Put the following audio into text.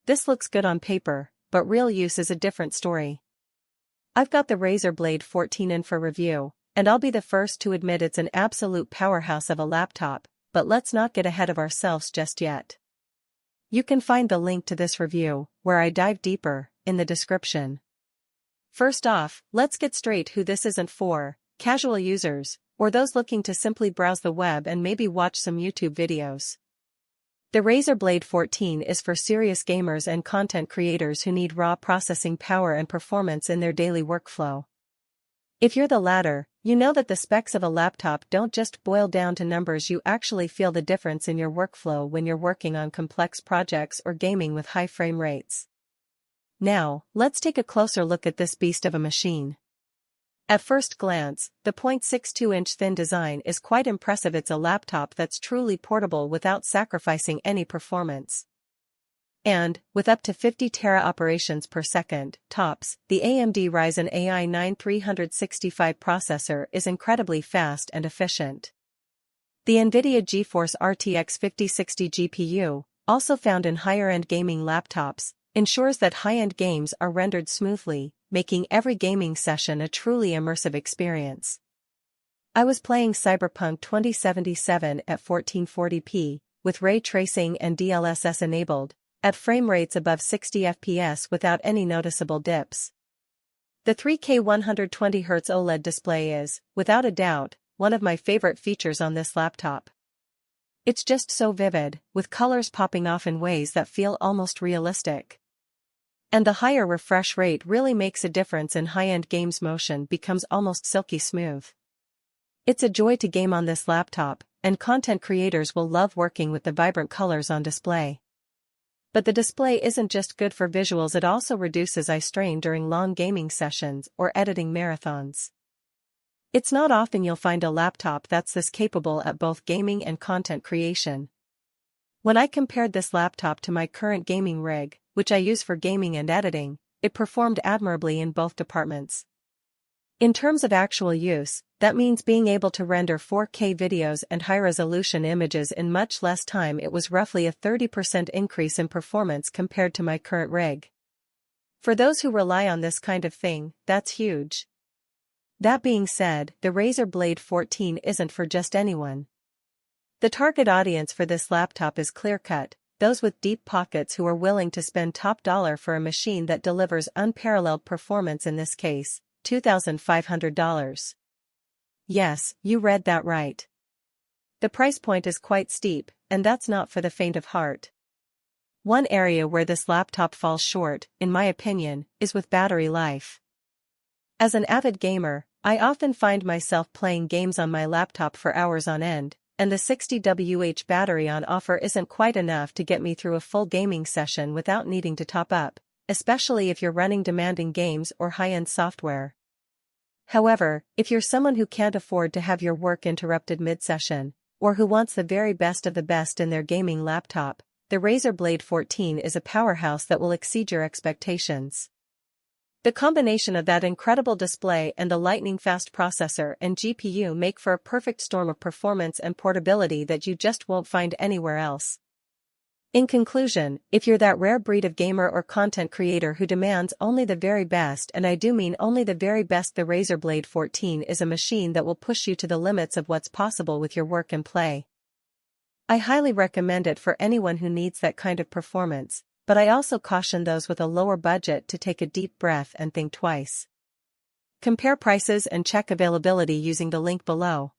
this looks good on paper, but real use is a different story. I've got the Razer Blade 14 in for review, and I'll be the first to admit it's an absolute powerhouse of a laptop, but let's not get ahead of ourselves just yet. You can find the link to this review, where I dive deeper, in the description. First off, let's get straight who this isn't for: casual users, or those looking to simply browse the web and maybe watch some YouTube videos. The Razer Blade 14 is for serious gamers and content creators who need raw processing power and performance in their daily workflow. If you're the latter, you know that the specs of a laptop don't just boil down to numbers. You actually feel the difference in your workflow when you're working on complex projects or gaming with high frame rates. Now, let's take a closer look at this beast of a machine. At first glance, the 0.62-inch thin design is quite impressive. It's a laptop that's truly portable without sacrificing any performance. And, with up to 50 tera operations per second, tops, the AMD Ryzen AI 9 365 processor is incredibly fast and efficient. The NVIDIA GeForce RTX 5060 GPU, also found in higher-end gaming laptops, ensures that high-end games are rendered smoothly, making every gaming session a truly immersive experience. I was playing Cyberpunk 2077 at 1440p, with ray tracing and DLSS enabled, at frame rates above 60 FPS without any noticeable dips. The 3K 120Hz OLED display is, without a doubt, one of my favorite features on this laptop. It's just so vivid, with colors popping off in ways that feel almost realistic. And the higher refresh rate really makes a difference in high-end games. Motion becomes almost silky smooth. It's a joy to game on this laptop, and content creators will love working with the vibrant colors on display. But the display isn't just good for visuals, it also reduces eye strain during long gaming sessions or editing marathons. It's not often you'll find a laptop that's this capable at both gaming and content creation. When I compared this laptop to my current gaming rig, which I use for gaming and editing, it performed admirably in both departments. In terms of actual use, that means being able to render 4K videos and high-resolution images in much less time. It was roughly a 30% increase in performance compared to my current rig. For those who rely on this kind of thing, that's huge. That being said, the Razer Blade 14 isn't for just anyone. The target audience for this laptop is clear-cut: those with deep pockets who are willing to spend top dollar for a machine that delivers unparalleled performance, in this case, $2,500. Yes, you read that right. The price point is quite steep, and that's not for the faint of heart. One area where this laptop falls short, in my opinion, is with battery life. As an avid gamer, I often find myself playing games on my laptop for hours on end, and the 60 Wh battery on offer isn't quite enough to get me through a full gaming session without needing to top up, especially if you're running demanding games or high-end software. However, if you're someone who can't afford to have your work interrupted mid-session, or who wants the very best of the best in their gaming laptop, the Razer Blade 14 is a powerhouse that will exceed your expectations. The combination of that incredible display and the lightning-fast processor and GPU make for a perfect storm of performance and portability that you just won't find anywhere else. In conclusion, if you're that rare breed of gamer or content creator who demands only the very best, and I do mean only the very best, the Razer Blade 14 is a machine that will push you to the limits of what's possible with your work and play. I highly recommend it for anyone who needs that kind of performance, but I also caution those with a lower budget to take a deep breath and think twice. Compare prices and check availability using the link below.